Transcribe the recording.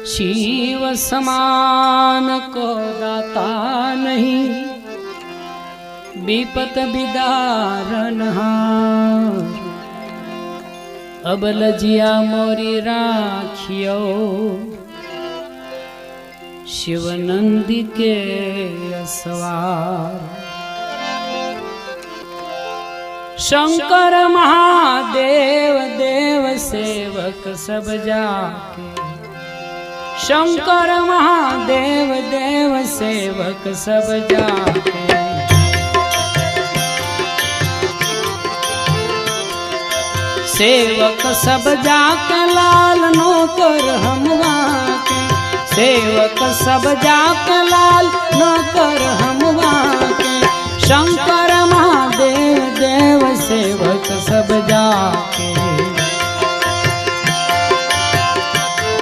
शिव समान को दाता नहीं, विपत विदारन हार। अब लजिया मोरी राखियो, शिवनंदी के सवार। शंकर महादेव देव सेवक सब जाके, शंकर महादेव देव सेवक सब जाके। सेवक सब जाके लाल नौकर हम वाके, सेवक सब जाके लाल नौकर हम वाके। शंकर